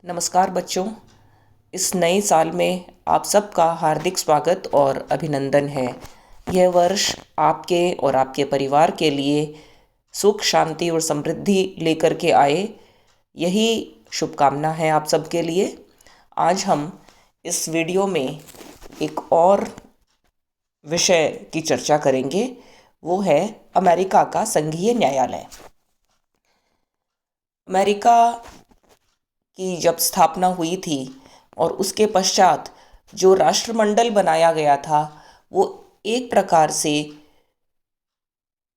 नमस्कार बच्चों। इस नए साल में आप सबका हार्दिक स्वागत और अभिनंदन है। यह वर्ष आपके और आपके परिवार के लिए सुख, शांति और समृद्धि लेकर के आए, यही शुभकामना है आप सबके लिए। आज हम इस वीडियो में एक और विषय की चर्चा करेंगे, वो है अमेरिका का संघीय न्यायालय। अमेरिका की जब स्थापना हुई थी और उसके पश्चात जो राष्ट्रमंडल बनाया गया था, वो एक प्रकार से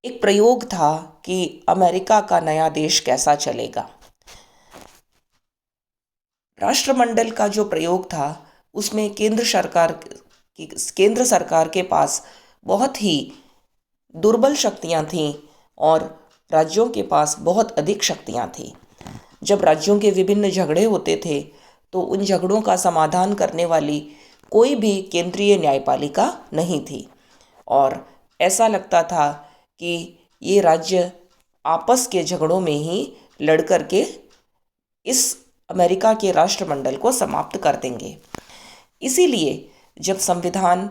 एक प्रयोग था कि अमेरिका का नया देश कैसा चलेगा। राष्ट्रमंडल का जो प्रयोग था उसमें केंद्र सरकार के पास बहुत ही दुर्बल शक्तियां थीं और राज्यों के पास बहुत अधिक शक्तियां थीं। जब राज्यों के विभिन्न झगड़े होते थे तो उन झगड़ों का समाधान करने वाली कोई भी केंद्रीय न्यायपालिका नहीं थी और ऐसा लगता था कि ये राज्य आपस के झगड़ों में ही लड़ कर के इस अमेरिका के राष्ट्रमंडल को समाप्त कर देंगे। इसीलिए जब संविधान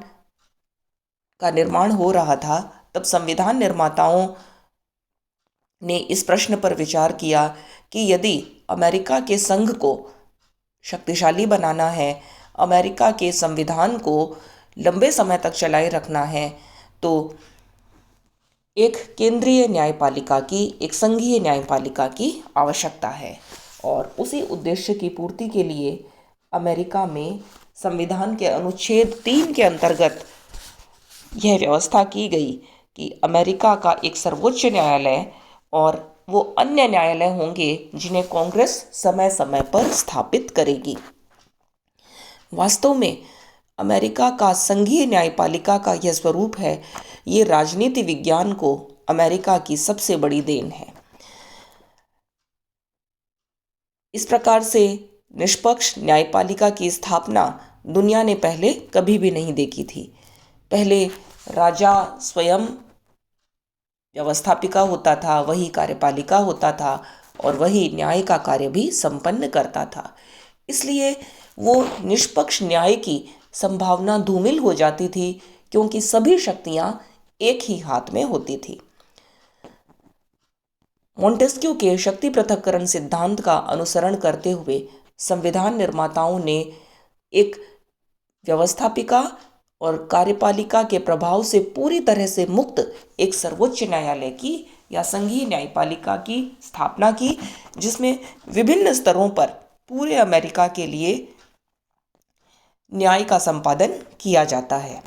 का निर्माण हो रहा था तब संविधान निर्माताओं ने इस प्रश्न पर विचार किया कि यदि अमेरिका के संघ को शक्तिशाली बनाना है, अमेरिका के संविधान को लंबे समय तक चलाए रखना है, तो एक केंद्रीय न्यायपालिका की, एक संघीय न्यायपालिका की आवश्यकता है। और उसी उद्देश्य की पूर्ति के लिए अमेरिका में संविधान के अनुच्छेद 3 के अंतर्गत यह व्यवस्था की गई कि अमेरिका का एक सर्वोच्च न्यायालय और वो अन्य न्यायालय होंगे जिन्हें कांग्रेस समय समय पर स्थापित करेगी। वास्तव में अमेरिका का संघीय न्यायपालिका का यह स्वरूप है, ये राजनीति विज्ञान को अमेरिका की सबसे बड़ी देन है। इस प्रकार से निष्पक्ष न्यायपालिका की स्थापना दुनिया ने पहले कभी भी नहीं देखी थी। पहले राजा स्वयं व्यवस्थापिका होता था, वही कार्यपालिका होता था और वही न्याय का कार्य भी संपन्न करता था। इसलिए वो निष्पक्ष न्याय की संभावना धूमिल हो जाती थी क्योंकि सभी शक्तियां एक ही हाथ में होती थी। मोंटेस्क्यू के शक्ति पृथक्करण सिद्धांत का अनुसरण करते हुए संविधान निर्माताओं ने एक व्यवस्थापिका और कार्यपालिका के प्रभाव से पूरी तरह से मुक्त एक सर्वोच्च न्यायालय की या संघीय न्यायपालिका की स्थापना की, जिसमें विभिन्न स्तरों पर पूरे अमेरिका के लिए न्याय का संपादन किया जाता है।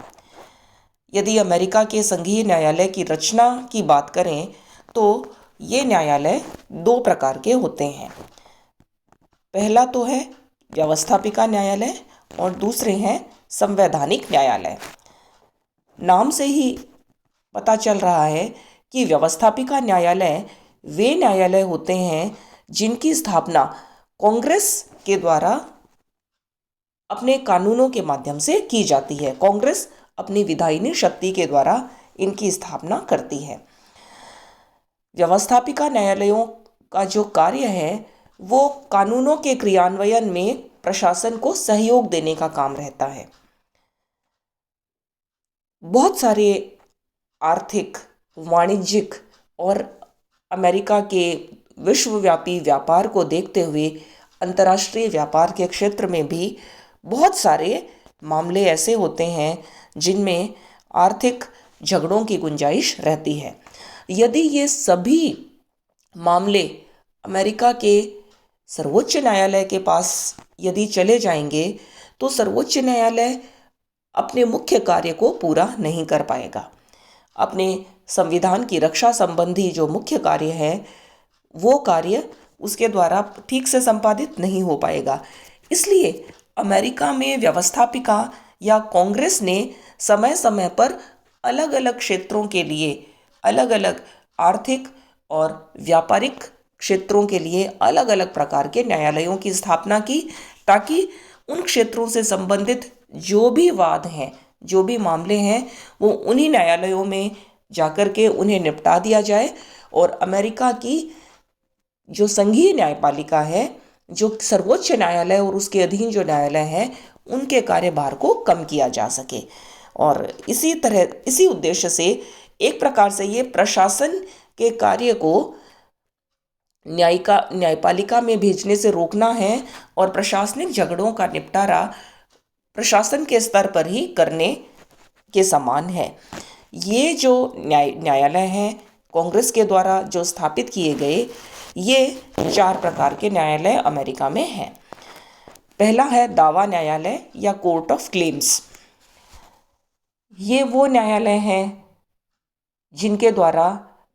यदि अमेरिका के संघीय न्यायालय की रचना की बात करें तो ये न्यायालय 2 प्रकार के होते हैं। पहला तो है व्यवस्थापिका न्यायालय और दूसरे हैं संवैधानिक न्यायालय। नाम से ही पता चल रहा है कि व्यवस्थापिका न्यायालय वे न्यायालय होते हैं जिनकी स्थापना कांग्रेस के द्वारा अपने कानूनों के माध्यम से की जाती है। कांग्रेस अपनी विधायिनी शक्ति के द्वारा इनकी स्थापना करती है। व्यवस्थापिका न्यायालयों का जो कार्य है वो कानूनों के क्रियान्वयन में प्रशासन को सहयोग देने का काम रहता है। बहुत सारे आर्थिक, वाणिज्यिक और अमेरिका के विश्वव्यापी व्यापार को देखते हुए अंतर्राष्ट्रीय व्यापार के क्षेत्र में भी बहुत सारे मामले ऐसे होते हैं जिनमें आर्थिक झगड़ों की गुंजाइश रहती है। यदि ये सभी मामले अमेरिका के सर्वोच्च न्यायालय के पास यदि चले जाएंगे तो सर्वोच्च न्यायालय अपने मुख्य कार्य को पूरा नहीं कर पाएगा। अपने संविधान की रक्षा संबंधी जो मुख्य कार्य है वो कार्य उसके द्वारा ठीक से संपादित नहीं हो पाएगा। इसलिए अमेरिका में व्यवस्थापिका या कांग्रेस ने समय समय पर अलग अलग क्षेत्रों के लिए, अलग अलग आर्थिक और व्यापारिक क्षेत्रों के लिए अलग अलग प्रकार के न्यायालयों की स्थापना की, ताकि उन क्षेत्रों से संबंधित जो भी वाद हैं, जो भी मामले हैं, वो उन्हीं न्यायालयों में जाकर के उन्हें निपटा दिया जाए और अमेरिका की जो संघीय न्यायपालिका है जो सर्वोच्च न्यायालय और उसके अधीन जो न्यायालय है उनके कार्यभार को कम किया जा सके। और इसी उद्देश्य से एक प्रकार से ये प्रशासन के कार्य को न्यायपालिका में भेजने से रोकना है और प्रशासनिक झगड़ों का निपटारा प्रशासन के स्तर पर ही करने के समान है। ये जो न्यायालय हैं कांग्रेस के द्वारा जो स्थापित किए गए, ये 4 प्रकार के न्यायालय अमेरिका में हैं। पहला है दावा न्यायालय या कोर्ट ऑफ क्लेम्स। ये वो न्यायालय हैं जिनके द्वारा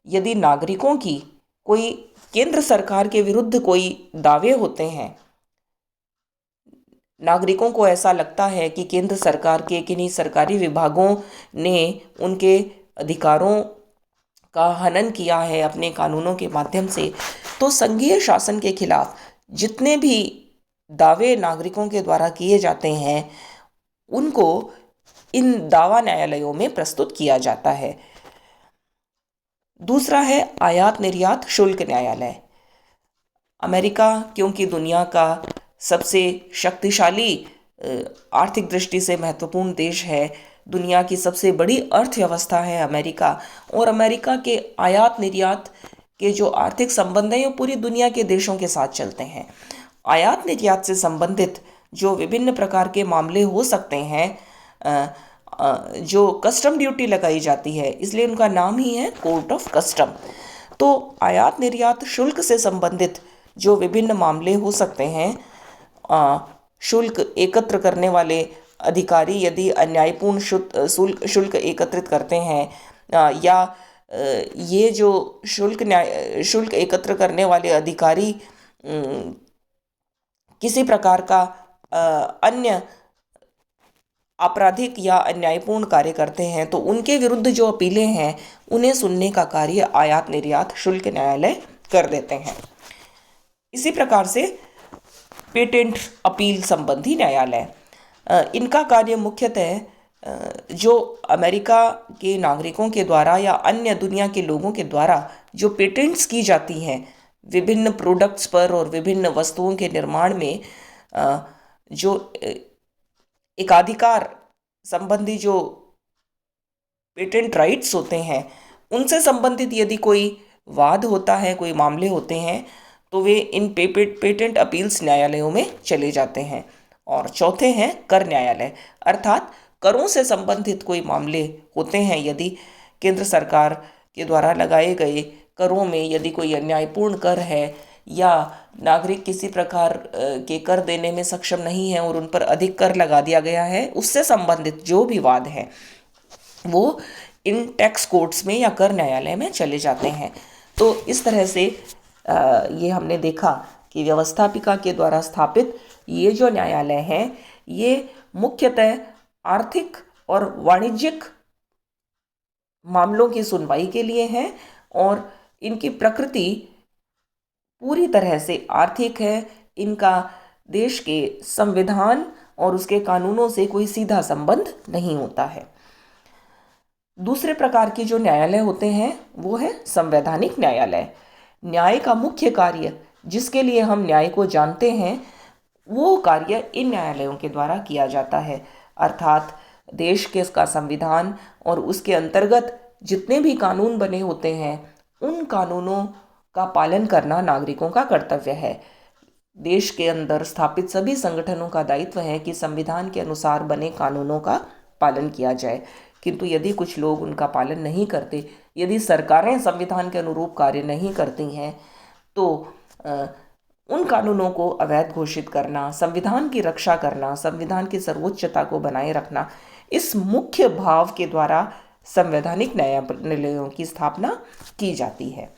यदि नागरिकों की कोई केंद्र सरकार के विरुद्ध कोई दावे होते हैं, नागरिकों को ऐसा लगता है कि केंद्र सरकार के किन्हीं सरकारी विभागों ने उनके अधिकारों का हनन किया है अपने कानूनों के माध्यम से, तो संघीय शासन के खिलाफ जितने भी दावे नागरिकों के द्वारा किए जाते हैं उनको इन दावा न्यायालयों में प्रस्तुत किया जाता है। दूसरा है आयात निर्यात शुल्क न्यायालय। अमेरिका क्योंकि दुनिया का सबसे शक्तिशाली आर्थिक दृष्टि से महत्वपूर्ण देश है, दुनिया की सबसे बड़ी अर्थव्यवस्था है अमेरिका, और अमेरिका के आयात निर्यात के जो आर्थिक संबंध हैं वो पूरी दुनिया के देशों के साथ चलते हैं। आयात निर्यात से संबंधित जो विभिन्न प्रकार के मामले हो सकते हैं, जो कस्टम ड्यूटी लगाई जाती है, इसलिए उनका नाम ही है कोर्ट ऑफ कस्टम। तो आयात निर्यात शुल्क से संबंधित जो विभिन्न मामले हो सकते हैं, शुल्क एकत्र करने वाले अधिकारी यदि अन्यायपूर्ण शुल्क एकत्रित करते हैं, या ये जो शुल्क एकत्र करने वाले अधिकारी किसी प्रकार का अन्य आपराधिक या अन्यायपूर्ण कार्य करते हैं, तो उनके विरुद्ध जो अपीलें हैं उन्हें सुनने का कार्य आयात निर्यात शुल्क न्यायालय कर देते हैं। इसी प्रकार से पेटेंट अपील संबंधी न्यायालय, इनका कार्य मुख्यतः जो अमेरिका के नागरिकों के द्वारा या अन्य दुनिया के लोगों के द्वारा जो पेटेंट्स की जाती हैं विभिन्न प्रोडक्ट्स पर और विभिन्न वस्तुओं के निर्माण में, जो एकाधिकार संबंधी जो पेटेंट राइट्स होते हैं, उनसे संबंधित यदि कोई वाद होता है, कोई मामले होते हैं, तो वे इन पेटेंट अपील्स न्यायालयों में चले जाते हैं। और चौथे हैं कर न्यायालय, अर्थात करों से संबंधित कोई मामले होते हैं, यदि केंद्र सरकार के द्वारा लगाए गए करों में यदि कोई अन्यायपूर्ण कर है या नागरिक किसी प्रकार के कर देने में सक्षम नहीं है और उन पर अधिक कर लगा दिया गया है, उससे संबंधित जो भी वाद है वो इन टैक्स कोर्ट्स में या कर न्यायालय में चले जाते हैं। तो इस तरह से ये हमने देखा कि व्यवस्थापिका के द्वारा स्थापित ये जो न्यायालय हैं, ये मुख्यतः आर्थिक और वाणिज्यिक मामलों की सुनवाई के लिए हैं और इनकी प्रकृति पूरी तरह से आर्थिक है। इनका देश के संविधान और उसके कानूनों से कोई सीधा संबंध नहीं होता है। दूसरे प्रकार के जो न्यायालय होते हैं वो है संवैधानिक न्यायालय। न्याय का मुख्य कार्य जिसके लिए हम न्याय को जानते हैं, वो कार्य इन न्यायालयों के द्वारा किया जाता है, अर्थात देश के इसका संविधान और उसके अंतर्गत जितने भी कानून बने होते हैं उन कानूनों का पालन करना नागरिकों का कर्तव्य है। देश के अंदर स्थापित सभी संगठनों का दायित्व है कि संविधान के अनुसार बने कानूनों का पालन किया जाए, किंतु यदि कुछ लोग उनका पालन नहीं करते, यदि सरकारें संविधान के अनुरूप कार्य नहीं करती हैं, तो उन कानूनों को अवैध घोषित करना, संविधान की रक्षा करना, संविधान की सर्वोच्चता को बनाए रखना, इस मुख्य भाव के द्वारा संवैधानिक न्यायालयों की स्थापना की जाती है।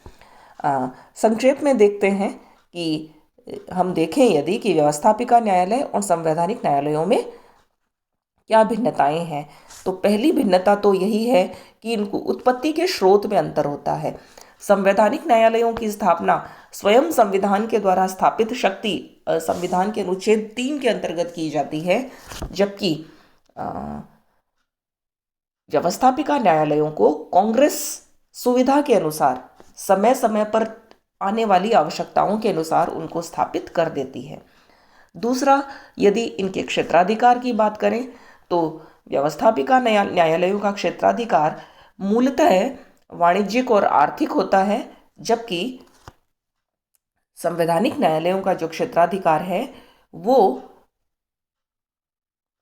संक्षेप में देखते हैं कि हम देखें यदि कि व्यवस्थापिका न्यायालय और संवैधानिक न्यायालयों में क्या भिन्नताएं हैं, तो पहली भिन्नता तो यही है कि इनको उत्पत्ति के स्रोत में अंतर होता है। संवैधानिक न्यायालयों की स्थापना स्वयं संविधान के द्वारा स्थापित शक्ति संविधान के अनुच्छेद 3 के अंतर्गत की जाती है, जबकि व्यवस्थापिका न्यायालयों को कांग्रेस सुविधा के अनुसार समय समय पर आने वाली आवश्यकताओं के अनुसार उनको स्थापित कर देती है। दूसरा, यदि इनके क्षेत्राधिकार की बात करें तो व्यवस्थापिका न्यायालयों का क्षेत्राधिकार मूलतः वाणिज्यिक और आर्थिक होता है, जबकि संवैधानिक न्यायालयों का जो क्षेत्राधिकार है वो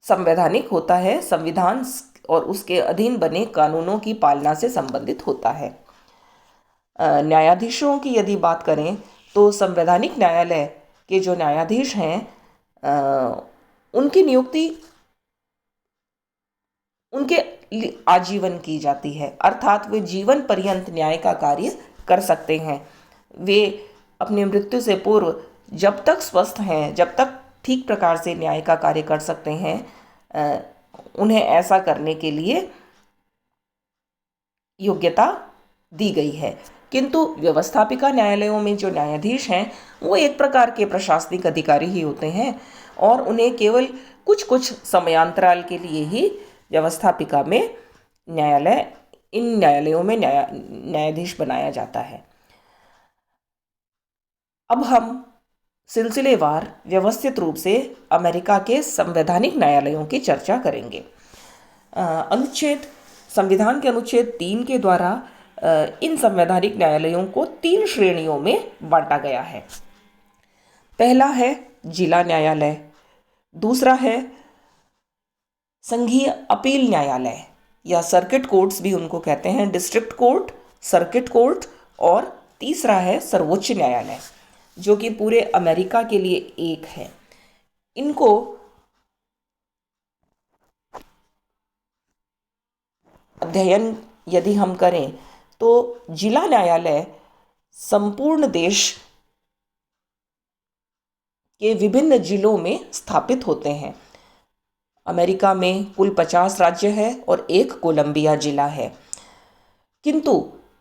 संवैधानिक होता है, संविधान और उसके अधीन बने कानूनों की पालना से संबंधित होता है। न्यायाधीशों की यदि बात करें तो संवैधानिक न्यायालय के जो न्यायाधीश हैं उनकी नियुक्ति उनके आजीवन की जाती है, अर्थात वे जीवन पर्यंत न्याय का कार्य कर सकते हैं। वे अपनी मृत्यु से पूर्व जब तक स्वस्थ हैं, जब तक ठीक प्रकार से न्याय का कार्य कर सकते हैं, उन्हें ऐसा करने के लिए योग्यता दी गई है। किंतु व्यवस्थापिका न्यायालयों में जो न्यायाधीश हैं वो एक प्रकार के प्रशासनिक अधिकारी ही होते हैं और उन्हें केवल कुछ कुछ समयांतराल के लिए ही व्यवस्थापिका में इन न्यायालयों में न्यायाधीश बनाया जाता है। अब हम सिलसिलेवार व्यवस्थित रूप से अमेरिका के संवैधानिक न्यायालयों की चर्चा करेंगे। संविधान के अनुच्छेद 3 के द्वारा इन संवैधानिक न्यायालयों को 3 श्रेणियों में बांटा गया है। पहला है जिला न्यायालय, दूसरा है संघीय अपील न्यायालय या सर्किट कोर्ट्स भी उनको कहते हैं, डिस्ट्रिक्ट कोर्ट, सर्किट कोर्ट, और तीसरा है सर्वोच्च न्यायालय, जो कि पूरे अमेरिका के लिए एक है। इनको अध्ययन यदि हम करें तो जिला न्यायालय संपूर्ण देश के विभिन्न जिलों में स्थापित होते हैं। अमेरिका में कुल 50 राज्य है और एक कोलंबिया जिला है, किंतु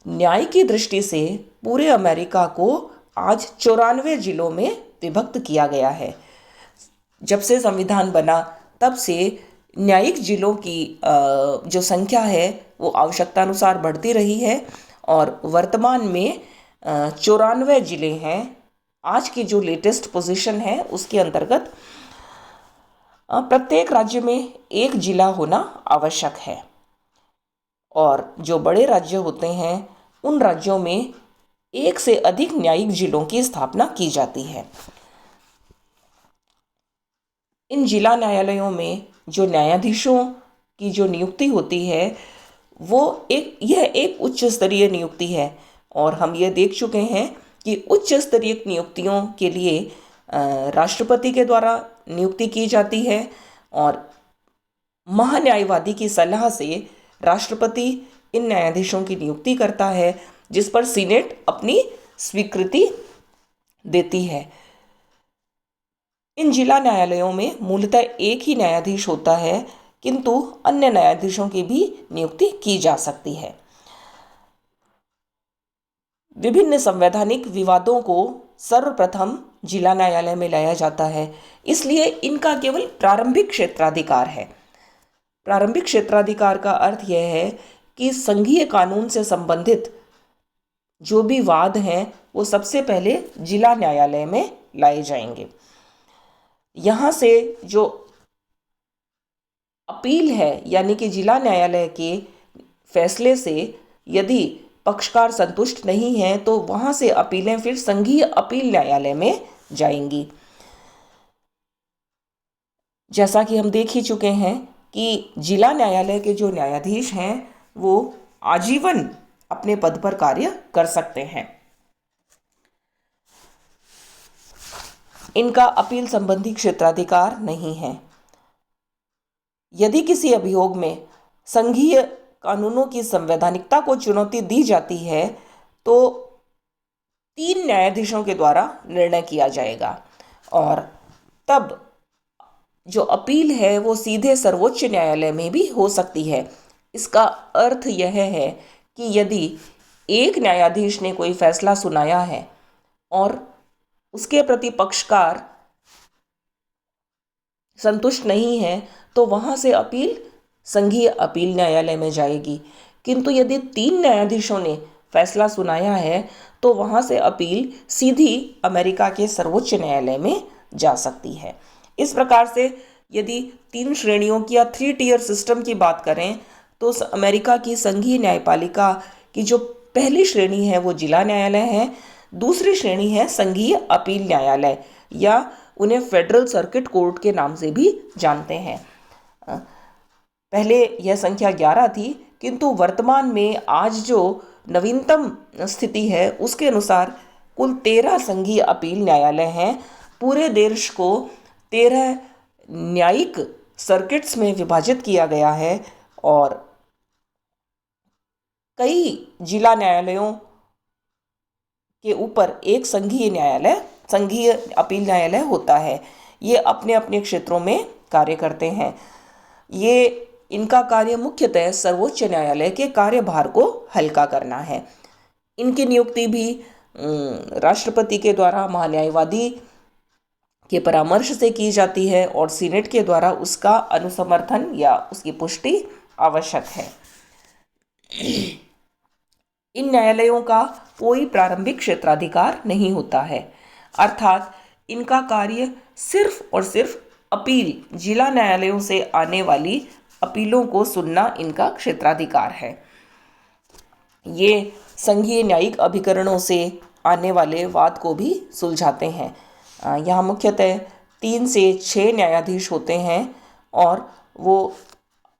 न्याय की दृष्टि से पूरे अमेरिका को आज 94 जिलों में विभक्त किया गया है। जब से संविधान बना तब से न्यायिक जिलों की जो संख्या है वो आवश्यकता अनुसार बढ़ती रही है और वर्तमान में 94 जिले हैं। आज की जो लेटेस्ट पोजीशन है उसके अंतर्गत प्रत्येक राज्य में एक जिला होना आवश्यक है और जो बड़े राज्य होते हैं उन राज्यों में एक से अधिक न्यायिक जिलों की स्थापना की जाती है। इन जिला न्यायालयों में जो न्यायाधीशों की जो नियुक्ति होती है यह एक उच्च स्तरीय नियुक्ति है और हम ये देख चुके हैं कि उच्च स्तरीय नियुक्तियों के लिए राष्ट्रपति के द्वारा नियुक्ति की जाती है और महान्यायवादी की सलाह से राष्ट्रपति इन न्यायाधीशों की नियुक्ति करता है, जिस पर सीनेट अपनी स्वीकृति देती है। इन जिला न्यायालयों में मूलतः एक ही न्यायाधीश होता है, किंतु अन्य न्यायाधीशों की भी नियुक्ति की जा सकती है। विभिन्न संवैधानिक विवादों को सर्वप्रथम जिला न्यायालय में लाया जाता है, इसलिए इनका केवल प्रारंभिक क्षेत्राधिकार है। प्रारंभिक क्षेत्राधिकार का अर्थ यह है कि संघीय कानून से संबंधित जो भी वाद हैं वो सबसे पहले जिला न्यायालय में लाए जाएंगे। यहाँ से जो अपील है यानी कि जिला न्यायालय के फैसले से यदि पक्षकार संतुष्ट नहीं है तो वहाँ से अपीलें फिर संघीय अपील न्यायालय में जाएंगी। जैसा कि हम देख ही चुके हैं कि जिला न्यायालय के जो न्यायाधीश हैं वो आजीवन अपने पद पर कार्य कर सकते हैं। इनका अपील संबंधी क्षेत्राधिकार नहीं है। यदि किसी अभियोग में संघीय कानूनों की संवैधानिकता को चुनौती दी जाती है तो 3 न्यायाधीशों के द्वारा निर्णय किया जाएगा और तब जो अपील है वो सीधे सर्वोच्च न्यायालय में भी हो सकती है। इसका अर्थ यह है कि यदि एक न्यायाधीश ने कोई फैसला सुनाया है और उसके प्रति पक्षकार संतुष्ट नहीं है तो वहाँ से अपील संघीय अपील न्यायालय में जाएगी। किंतु यदि 3 न्यायाधीशों ने फैसला सुनाया है तो वहाँ से अपील सीधी अमेरिका के सर्वोच्च न्यायालय में जा सकती है। इस प्रकार से यदि 3 श्रेणियों की या 3 टियर सिस्टम की बात करें तो अमेरिका की संघीय न्यायपालिका की जो पहली श्रेणी है वो जिला न्यायालय है, दूसरी श्रेणी है संघीय अपील न्यायालय या उन्हें फेडरल सर्किट कोर्ट के नाम से भी जानते हैं। पहले यह संख्या 11 थी, किंतु वर्तमान में आज जो नवीनतम स्थिति है उसके अनुसार कुल 13 संघीय अपील न्यायालय हैं। पूरे देश को 13 न्यायिक सर्किट्स में विभाजित किया गया है और कई जिला न्यायालयों के ऊपर एक संघीय अपील न्यायालय होता है। ये अपने अपने क्षेत्रों में कार्य करते हैं। इनका कार्य मुख्यतः सर्वोच्च न्यायालय के कार्यभार को हल्का करना है। इनकी नियुक्ति भी राष्ट्रपति के द्वारा महान्यायवादी के परामर्श से की जाती है और सीनेट के द्वारा उसका अनुसमर्थन या उसकी पुष्टि आवश्यक है। इन न्यायालयों का कोई प्रारंभिक क्षेत्राधिकार नहीं होता है, अर्थात इनका कार्य सिर्फ और सिर्फ अपील जिला न्यायालयों से आने वाली अपीलों को सुनना इनका क्षेत्राधिकार है। ये संघीय न्यायिक अभिकरणों से आने वाले वाद को भी सुलझाते हैं। यहाँ मुख्यतः 3 से 6 न्यायाधीश होते हैं और वो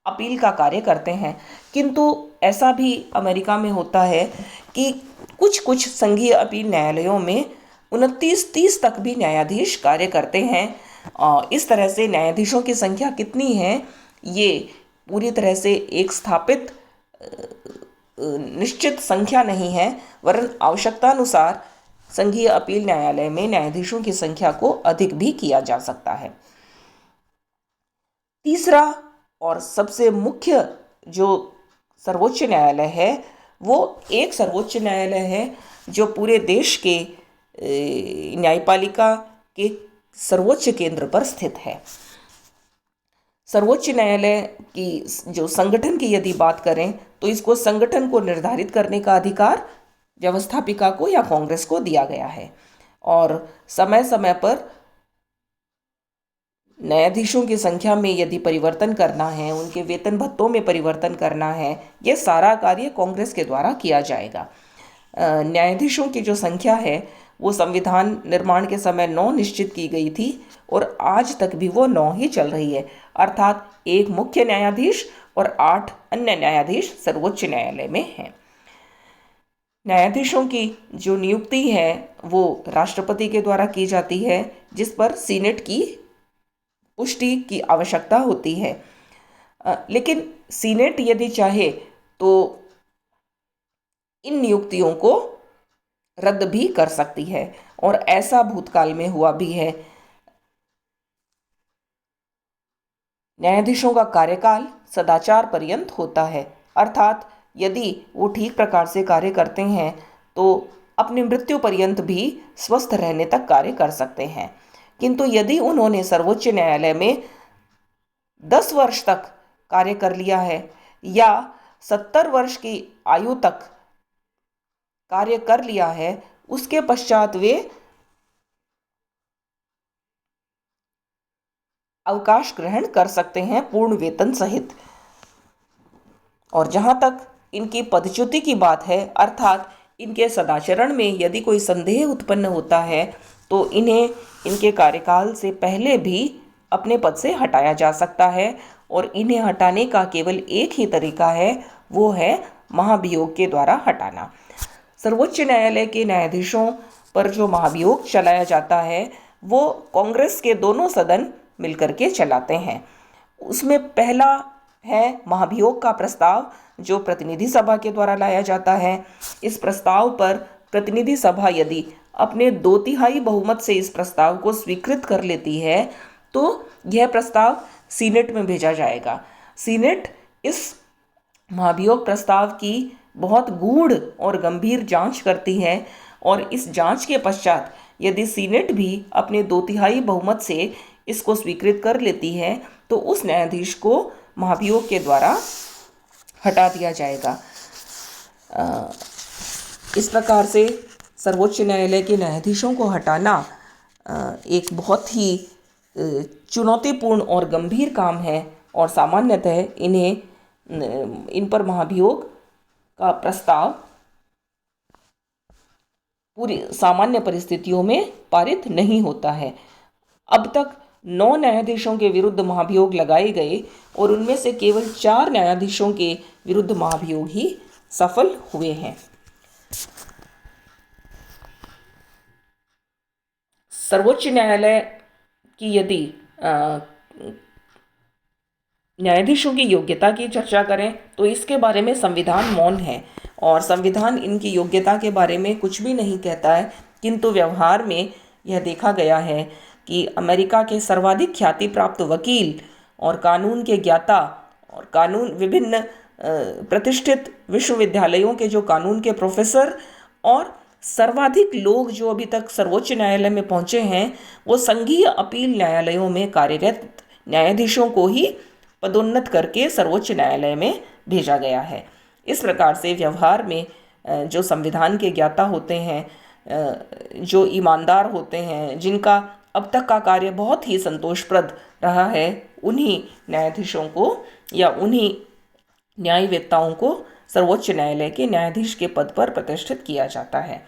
अपील का कार्य करते हैं। किंतु ऐसा भी अमेरिका में होता है कि कुछ संघीय अपील न्यायालयों में 29-30 तक भी न्यायाधीश कार्य करते हैं। इस तरह से न्यायाधीशों की संख्या कितनी है ये पूरी तरह से एक स्थापित निश्चित संख्या नहीं है, वरन आवश्यकतानुसार संघीय अपील न्यायालय में न्यायाधीशों की संख्या को अधिक भी किया जा सकता है। तीसरा और सबसे मुख्य जो सर्वोच्च न्यायालय है वो एक सर्वोच्च न्यायालय है जो पूरे देश के न्यायपालिका के सर्वोच्च केंद्र पर स्थित है। सर्वोच्च न्यायालय की जो संगठन की यदि बात करें तो इसको संगठन को निर्धारित करने का अधिकार व्यवस्थापिका को या कांग्रेस को दिया गया है और समय समय पर न्यायाधीशों की संख्या में यदि परिवर्तन करना है, उनके वेतन भत्तों में परिवर्तन करना है, ये सारा कार्य कांग्रेस के द्वारा किया जाएगा। न्यायाधीशों की जो संख्या है वो संविधान निर्माण के समय 9 निश्चित की गई थी और आज तक भी वो 9 ही चल रही है, अर्थात एक मुख्य न्यायाधीश और 8 अन्य न्यायाधीश सर्वोच्च न्यायालय में हैं। न्यायाधीशों की जो नियुक्ति है वो राष्ट्रपति के द्वारा की जाती है, जिस पर सीनेट की पुष्टि की आवश्यकता होती है। लेकिन सीनेट यदि चाहे तो इन नियुक्तियों को रद्द भी कर सकती है और ऐसा भूतकाल में हुआ भी है। न्यायाधीशों का कार्यकाल सदाचार पर्यंत होता है, अर्थात यदि वो ठीक प्रकार से कार्य करते हैं तो अपनी मृत्यु पर्यंत भी स्वस्थ रहने तक कार्य कर सकते हैं। किंतु यदि उन्होंने सर्वोच्च न्यायालय में 10 वर्ष तक कार्य कर लिया है या 70 वर्ष की आयु तक कार्य कर लिया है, उसके पश्चात वे अवकाश ग्रहण कर सकते हैं पूर्ण वेतन सहित। और जहां तक इनकी पदच्युति की बात है, अर्थात इनके सदाचरण में यदि कोई संदेह उत्पन्न होता है तो इन्हें इनके कार्यकाल से पहले भी अपने पद से हटाया जा सकता है और इन्हें हटाने का केवल एक ही तरीका है, वो है महाभियोग के द्वारा हटाना। सर्वोच्च न्यायालय के न्यायाधीशों पर जो महाभियोग चलाया जाता है वो कांग्रेस के दोनों सदन मिलकर के चलाते हैं। उसमें पहला है महाभियोग का प्रस्ताव जो प्रतिनिधि सभा के द्वारा लाया जाता है। इस प्रस्ताव पर प्रतिनिधि सभा यदि अपने 2/3 बहुमत से इस प्रस्ताव को स्वीकृत कर लेती है तो यह प्रस्ताव सीनेट में भेजा जाएगा। सीनेट इस महाभियोग प्रस्ताव की बहुत गूढ़ और गंभीर जांच करती है और इस जांच के पश्चात यदि सीनेट भी अपने 2/3 बहुमत से इसको स्वीकृत कर लेती है तो उस न्यायाधीश को महाभियोग के द्वारा हटा दिया जाएगा। इस प्रकार से सर्वोच्च न्यायालय के न्यायाधीशों को हटाना एक बहुत ही चुनौतीपूर्ण और गंभीर काम है और सामान्यतः इन पर महाभियोग का प्रस्ताव पूरी सामान्य परिस्थितियों में पारित नहीं होता है। अब तक 9 न्यायाधीशों के विरुद्ध महाभियोग लगाए गए और उनमें से केवल 4 न्यायाधीशों के विरुद्ध महाभियोग ही सफल हुए हैं। सर्वोच्च न्यायालय की यदि न्यायाधीशों की योग्यता की चर्चा करें तो इसके बारे में संविधान मौन है और संविधान इनकी योग्यता के बारे में कुछ भी नहीं कहता है, किंतु व्यवहार में यह देखा गया है कि अमेरिका के सर्वाधिक ख्याति प्राप्त वकील और कानून के ज्ञाता और विभिन्न प्रतिष्ठित विश्वविद्यालयों के जो कानून के प्रोफेसर और सर्वाधिक लोग जो अभी तक सर्वोच्च न्यायालय में पहुंचे हैं वो संघीय अपील न्यायालयों में कार्यरत न्यायाधीशों को ही पदोन्नत करके सर्वोच्च न्यायालय में भेजा गया है। इस प्रकार से व्यवहार में जो संविधान के ज्ञाता होते हैं, जो ईमानदार होते हैं, जिनका अब तक का कार्य बहुत ही संतोषप्रद रहा है, उन्हीं न्यायाधीशों को या उन्हीं न्यायवेत्ताओं को सर्वोच्च न्यायालय के न्यायाधीश के पद पर प्रतिष्ठित किया जाता है।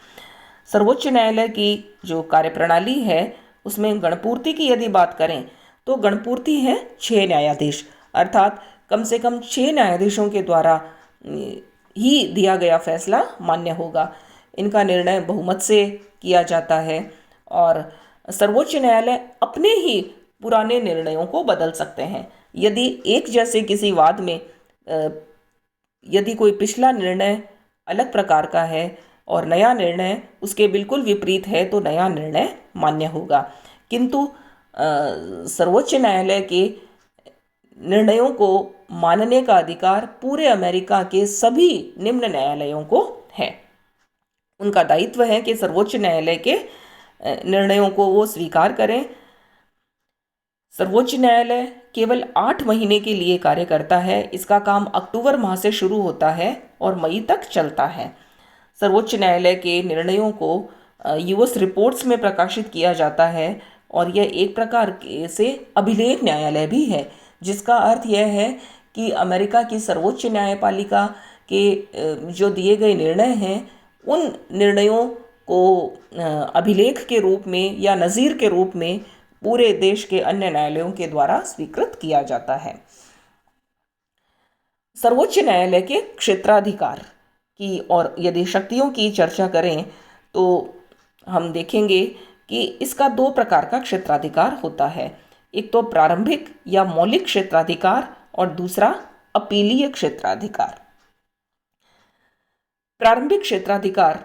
सर्वोच्च न्यायालय की जो कार्यप्रणाली है उसमें गणपूर्ति की यदि बात करें तो गणपूर्ति है 6 न्यायाधीश, अर्थात कम से कम 6 न्यायाधीशों के द्वारा ही दिया गया फैसला मान्य होगा। इनका निर्णय बहुमत से किया जाता है और सर्वोच्च न्यायालय अपने ही पुराने निर्णयों को बदल सकते हैं। यदि एक जैसे किसी वाद में यदि कोई पिछला निर्णय अलग प्रकार का है और नया निर्णय उसके बिल्कुल विपरीत है तो नया निर्णय मान्य होगा, किंतु सर्वोच्च न्यायालय के निर्णयों को मानने का अधिकार पूरे अमेरिका के सभी निम्न न्यायालयों को है। उनका दायित्व है कि सर्वोच्च न्यायालय के निर्णयों को वो स्वीकार करें। सर्वोच्च न्यायालय केवल 8 महीने के लिए कार्य करता है। इसका काम अक्टूबर माह से शुरू होता है और मई तक चलता है। सर्वोच्च न्यायालय के निर्णयों को यूएस रिपोर्ट्स में प्रकाशित किया जाता है और यह एक प्रकार से अभिलेख न्यायालय भी है, जिसका अर्थ यह है कि अमेरिका की सर्वोच्च न्यायपालिका के जो दिए गए निर्णय हैं उन निर्णयों को अभिलेख के रूप में या नज़ीर के रूप में पूरे देश के अन्य न्यायालयों के द्वारा स्वीकृत किया जाता है। सर्वोच्च न्यायालय के क्षेत्राधिकार की और यदि शक्तियों की चर्चा करें तो हम देखेंगे कि इसका 2 प्रकार का क्षेत्राधिकार होता है। एक तो प्रारंभिक या मौलिक क्षेत्राधिकार और दूसरा अपीलीय क्षेत्राधिकार। प्रारंभिक क्षेत्राधिकार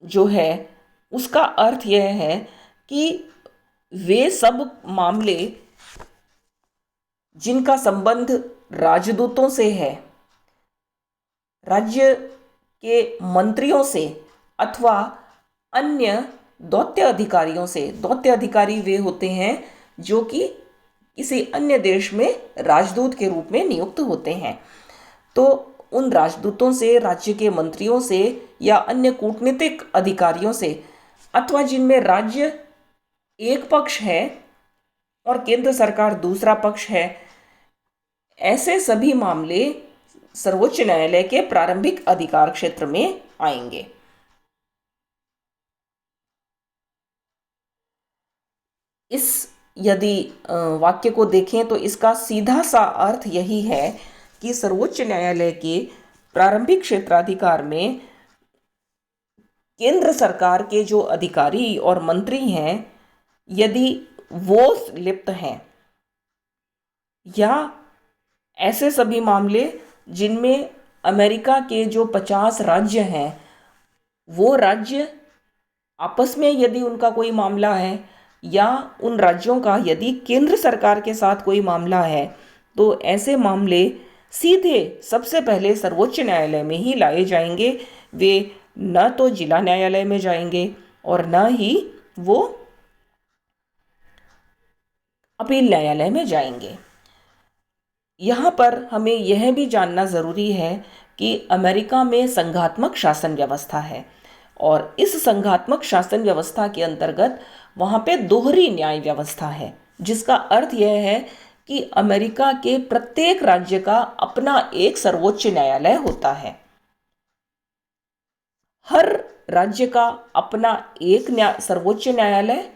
जो है उसका अर्थ यह है कि वे सब मामले जिनका संबंध राजदूतों से है, राज्य के मंत्रियों से अथवा अन्य दौत्य अधिकारियों से। दौत्य अधिकारी वे होते हैं जो कि किसी अन्य देश में राजदूत के रूप में नियुक्त होते हैं। तो उन राजदूतों से, राज्य के मंत्रियों से या अन्य कूटनीतिक अधिकारियों से अथवा जिनमें राज्य एक पक्ष है और केंद्र सरकार दूसरा पक्ष है, ऐसे सभी मामले सर्वोच्च न्यायालय के प्रारंभिक अधिकार क्षेत्र में आएंगे। इस यदि वाक्य को देखें तो इसका सीधा सा अर्थ यही है कि सर्वोच्च न्यायालय के प्रारंभिक क्षेत्राधिकार में केंद्र सरकार के जो अधिकारी और मंत्री हैं, यदि वो लिप्त हैं या ऐसे सभी मामले जिनमें अमेरिका के जो 50 राज्य हैं वो राज्य आपस में यदि उनका कोई मामला है या उन राज्यों का यदि केंद्र सरकार के साथ कोई मामला है, तो ऐसे मामले सीधे सबसे पहले सर्वोच्च न्यायालय में ही लाए जाएंगे। वे न तो जिला न्यायालय में जाएंगे और न ही वो अपील न्यायालय में जाएंगे। यहाँ पर हमें यह भी जानना ज़रूरी है कि अमेरिका में संघात्मक शासन व्यवस्था है और इस संघात्मक शासन व्यवस्था के अंतर्गत वहाँ पे दोहरी न्याय व्यवस्था है, जिसका अर्थ यह है कि अमेरिका के प्रत्येक राज्य का अपना एक सर्वोच्च न्यायालय होता है। हर राज्य का अपना एक सर्वोच्च न्यायालय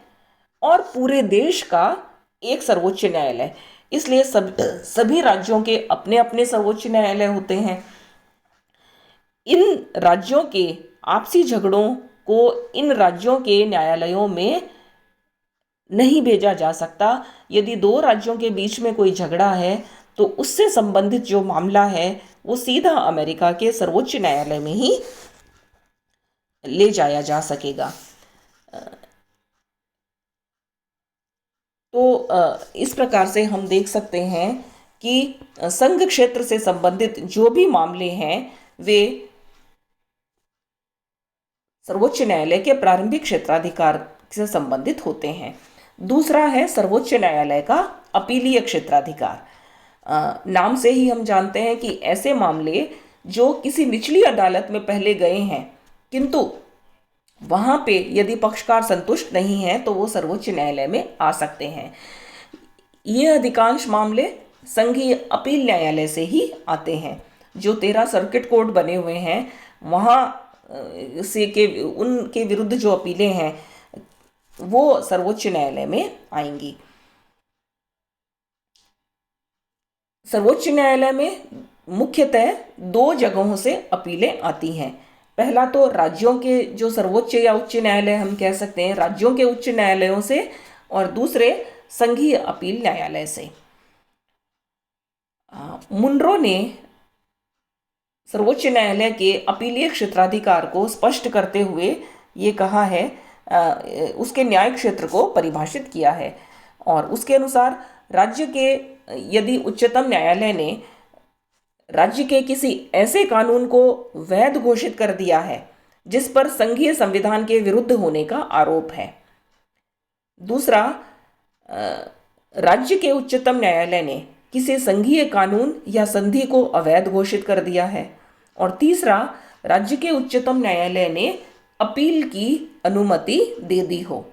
और पूरे देश का एक सर्वोच्च न्यायालय। इसलिए सभी राज्यों के अपने अपने सर्वोच्च न्यायालय होते हैं। इन राज्यों के आपसी झगड़ों को इन राज्यों के न्यायालयों में नहीं भेजा जा सकता। यदि दो राज्यों के बीच में कोई झगड़ा है तो उससे संबंधित जो मामला है वो सीधा अमेरिका के सर्वोच्च न्यायालय में ही ले जाया जा सकेगा। तो इस प्रकार से हम देख सकते हैं कि संघ क्षेत्र से संबंधित जो भी मामले हैं वे सर्वोच्च न्यायालय के प्रारंभिक क्षेत्राधिकार से संबंधित होते हैं। दूसरा है सर्वोच्च न्यायालय का अपीलीय क्षेत्राधिकार। नाम से ही हम जानते हैं कि ऐसे मामले जो किसी निचली अदालत में पहले गए हैं किंतु वहाँ पे यदि पक्षकार संतुष्ट नहीं है तो वो सर्वोच्च न्यायालय में आ सकते हैं। ये अधिकांश मामले संघीय अपील न्यायालय से ही आते हैं। जो 13 सर्किट कोर्ट बने हुए हैं वहाँ से उनके विरुद्ध जो अपीलें हैं वो सर्वोच्च न्यायालय में आएंगी। सर्वोच्च न्यायालय में मुख्यतः 2 जगहों से अपीलें आती हैं। पहला तो राज्यों के जो सर्वोच्च या उच्च न्यायालय हम कह सकते हैं, राज्यों के उच्च न्यायालयों से, और दूसरे संघीय अपील न्यायालय से। मुनरो ने सर्वोच्च न्यायालय के अपीलीय क्षेत्राधिकार को स्पष्ट करते हुए ये कहा है, उसके न्याय क्षेत्र को परिभाषित किया है और उसके अनुसार राज्य के यदि उच्चतम न्यायालय ने राज्य के किसी ऐसे कानून को वैध घोषित कर दिया है जिस पर संघीय संविधान के विरुद्ध होने का आरोप है। दूसरा, राज्य के उच्चतम न्यायालय ने किसी संघीय कानून या संधि को अवैध घोषित कर दिया है। और तीसरा, राज्य के उच्चतम न्यायालय ने अपील की अनुमति दे दी हो।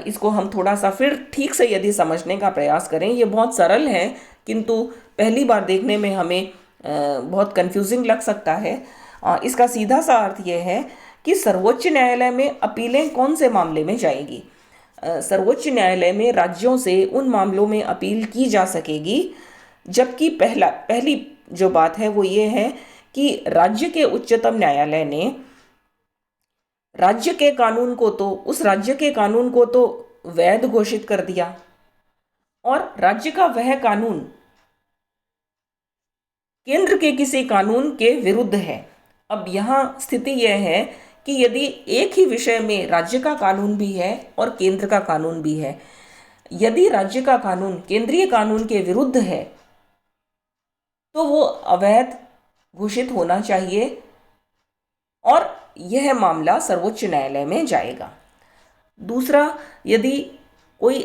इसको हम थोड़ा सा फिर ठीक से यदि समझने का प्रयास करें, ये बहुत सरल है किंतु पहली बार देखने में हमें बहुत कंफ्यूजिंग लग सकता है। इसका सीधा सा अर्थ यह है कि सर्वोच्च न्यायालय में अपीलें कौन से मामले में जाएगी। सर्वोच्च न्यायालय में राज्यों से उन मामलों में अपील की जा सकेगी जबकि पहली जो बात है वो ये है कि राज्य के उच्चतम न्यायालय ने राज्य के कानून को तो उस राज्य के कानून को तो वैध घोषित कर दिया और राज्य का वह कानून केंद्र के किसी कानून के विरुद्ध है। अब यहाँ स्थिति यह है कि यदि एक ही विषय में राज्य का कानून भी है और केंद्र का कानून भी है, यदि राज्य का कानून केंद्रीय कानून के विरुद्ध है तो वो अवैध घोषित होना चाहिए और यह मामला सर्वोच्च न्यायालय में जाएगा। दूसरा, यदि कोई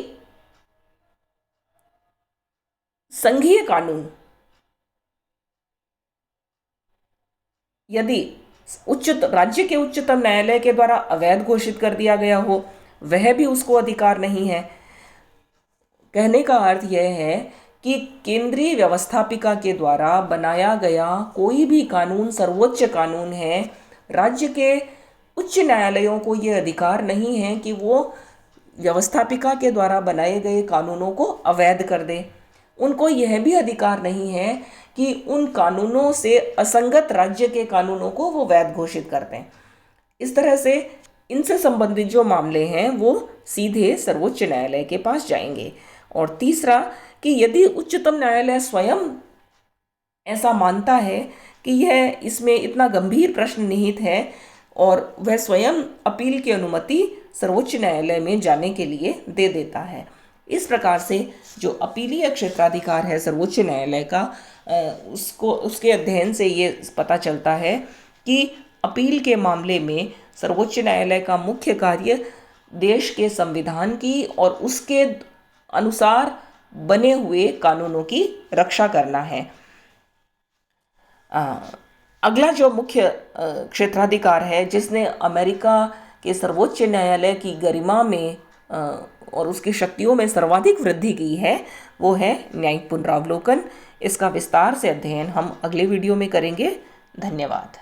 संघीय कानून यदि राज्य के उच्चतम न्यायालय के द्वारा अवैध घोषित कर दिया गया हो, वह भी उसको अधिकार नहीं है। कहने का अर्थ यह है कि केंद्रीय व्यवस्थापिका के द्वारा बनाया गया कोई भी कानून सर्वोच्च कानून है। राज्य के उच्च न्यायालयों को यह अधिकार नहीं है कि वो व्यवस्थापिका के द्वारा बनाए गए कानूनों को अवैध कर दे। उनको यह भी अधिकार नहीं है कि उन कानूनों से असंगत राज्य के कानूनों को वो वैध घोषित कर दें। इस तरह से इनसे संबंधित जो मामले हैं वो सीधे सर्वोच्च न्यायालय के पास जाएंगे। और तीसरा, कि यदि उच्चतम न्यायालय स्वयं ऐसा मानता है कि यह इसमें इतना गंभीर प्रश्न निहित है और वह स्वयं अपील की अनुमति सर्वोच्च न्यायालय में जाने के लिए दे देता है। इस प्रकार से जो अपीलीय क्षेत्राधिकार है सर्वोच्च न्यायालय का, उसके अध्ययन से ये पता चलता है कि अपील के मामले में सर्वोच्च न्यायालय का मुख्य कार्य देश के संविधान की और उसके अनुसार बने हुए कानूनों की रक्षा करना है। अगला जो मुख्य क्षेत्राधिकार है जिसने अमेरिका के सर्वोच्च न्यायालय की गरिमा में और उसकी शक्तियों में सर्वाधिक वृद्धि की है, वो है न्यायिक पुनरावलोकन। इसका विस्तार से अध्ययन हम अगले वीडियो में करेंगे। धन्यवाद।